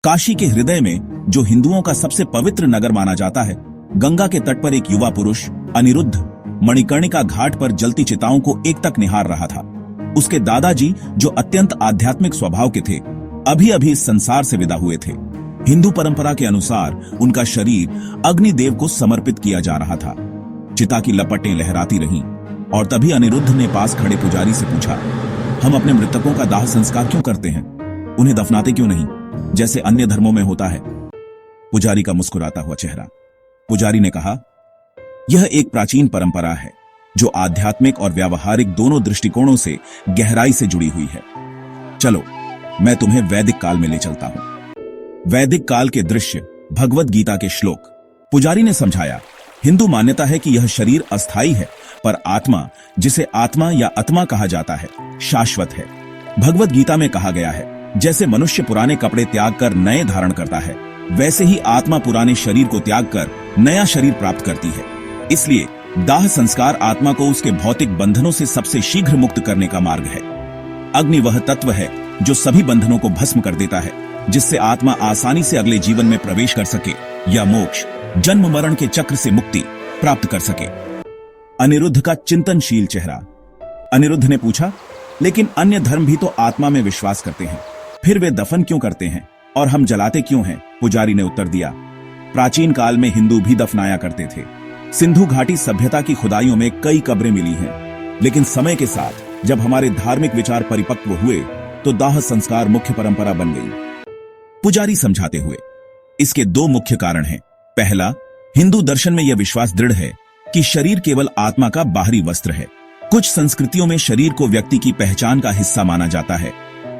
काशी के हृदय में, जो हिंदुओं का सबसे पवित्र नगर माना जाता है, गंगा के तट पर एक युवा पुरुष अनिरुद्ध मणिकर्णिका घाट पर जलती चिताओं को एकटक निहार रहा था। उसके दादाजी, जो अत्यंत आध्यात्मिक स्वभाव के थे, अभी अभी इस संसार से विदा हुए थे। हिंदू परंपरा के अनुसार उनका शरीर अग्निदेव को समर्पित किया जा रहा था। चिता की लपटें लहराती रहीं और तभी अनिरुद्ध ने पास खड़े पुजारी से पूछा, हम अपने मृतकों का दाह संस्कार क्यों करते हैं? उन्हें दफनाते क्यों नहीं, जैसे अन्य धर्मों में होता है? पुजारी का मुस्कुराता हुआ चेहरा। पुजारी ने कहा, यह एक प्राचीन परंपरा है जो आध्यात्मिक और व्यावहारिक दोनों दृष्टिकोणों से गहराई से जुड़ी हुई है। चलो, मैं तुम्हें वैदिक काल में ले चलता हूं। वैदिक काल के दृश्य, भगवद गीता के श्लोक। पुजारी ने समझाया, हिंदू मान्यता है कि यह शरीर अस्थायी है, पर आत्मा, जिसे आत्मा या आत्मा कहा जाता है, शाश्वत है। भगवद गीता में कहा गया है, जैसे मनुष्य पुराने कपड़े त्याग कर नए धारण करता है, वैसे ही आत्मा पुराने शरीर को त्याग कर नया शरीर प्राप्त करती है। इसलिए दाह संस्कार आत्मा को उसके भौतिक बंधनों से सबसे शीघ्र मुक्त करने का मार्ग है। अग्नि वह तत्व है जो सभी बंधनों को भस्म कर देता है, जिससे आत्मा आसानी से अगले जीवन में प्रवेश कर सके या मोक्ष, जन्म मरण के चक्र से मुक्ति प्राप्त कर सके। अनिरुद्ध का चिंतनशील चेहरा। अनिरुद्ध ने पूछा, लेकिन अन्य धर्म भी तो आत्मा में विश्वास करते हैं, फिर वे दफन क्यों करते हैं और हम जलाते क्यों हैं? पुजारी ने उत्तर दिया, प्राचीन काल में हिंदू भी दफनाया करते थे। सिंधु घाटी सभ्यता की खुदाइयों में कई कब्रें मिली हैं, लेकिन समय के साथ जब हमारे धार्मिक विचार परिपक्व हुए तो दाह संस्कार मुख्य परंपरा बन गई। पुजारी समझाते हुए, इसके दो मुख्य कारण हैं। पहला, हिंदू दर्शन में यह विश्वास दृढ़ है कि शरीर केवल आत्मा का बाहरी वस्त्र है। कुछ संस्कृतियों में शरीर को व्यक्ति की पहचान का हिस्सा माना जाता है,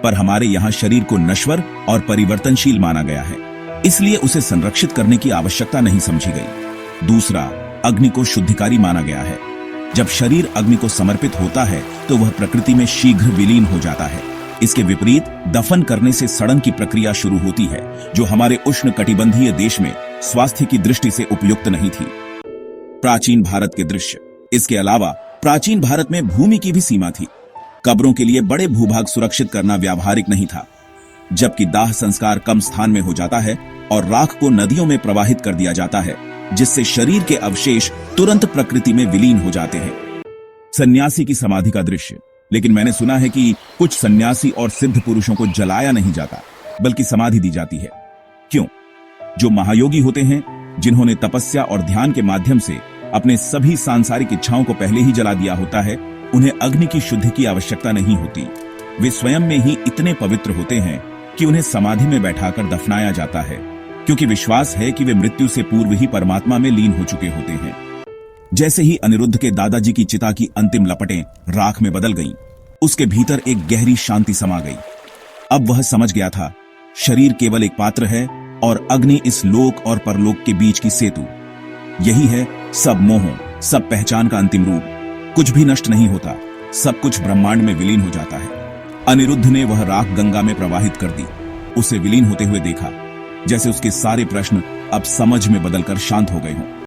पर हमारे यहाँ शरीर को नश्वर और परिवर्तनशील माना गया है, इसलिए उसे संरक्षित करने की आवश्यकता नहीं समझी गई। दूसरा, अग्नि को शुद्धिकारी माना गया है। जब शरीर अग्नि को समर्पित होता है तो वह प्रकृति में शीघ्र विलीन हो जाता है। इसके विपरीत दफन करने से सड़न की प्रक्रिया शुरू होती है, जो हमारे उष्ण कटिबंधीय देश में स्वास्थ्य की दृष्टि से उपयुक्त नहीं थी। प्राचीन भारत के दृश्य। इसके अलावा प्राचीन भारत में भूमि की भी सीमा थी। कब्रों के लिए बड़े भूभाग सुरक्षित करना व्यावहारिक नहीं था, जबकि दाह संस्कार कम स्थान में हो जाता है और राख को नदियों में प्रवाहित कर दिया जाता है, जिससे शरीर के अवशेष तुरंत प्रकृति में विलीन हो जाते हैं। सन्यासी की समाधि का दृश्य। लेकिन मैंने सुना है कि कुछ सन्यासी और सिद्ध पुरुषों को जलाया नहीं जाता, बल्कि समाधि दी जाती है। क्यों? जो महायोगी होते हैं, जिन्होंने तपस्या और ध्यान के माध्यम से अपने सभी सांसारिक इच्छाओं को पहले ही जला दिया होता है, उन्हें अग्नि की शुद्धि की आवश्यकता नहीं होती। वे स्वयं में ही इतने पवित्र होते हैं कि उन्हें समाधि में बैठाकर दफनाया जाता है, क्योंकि विश्वास है कि वे मृत्यु से पूर्व ही परमात्मा में लीन हो चुके होते हैं। जैसे ही अनिरुद्ध के दादाजी की चिता की अंतिम लपटें राख में बदल गईं, उसके भीतर एक गहरी शांति समा गई। अब वह समझ गया था, शरीर केवल एक पात्र है और अग्नि इस लोक और परलोक के बीच की सेतु। यही है सब मोहों, सब पहचान का अंतिम रूप। कुछ भी नष्ट नहीं होता, सब कुछ ब्रह्मांड में विलीन हो जाता है। अनिरुद्ध ने वह राख गंगा में प्रवाहित कर दी। उसे विलीन होते हुए देखा, जैसे उसके सारे प्रश्न अब समझ में बदलकर शांत हो गए हों।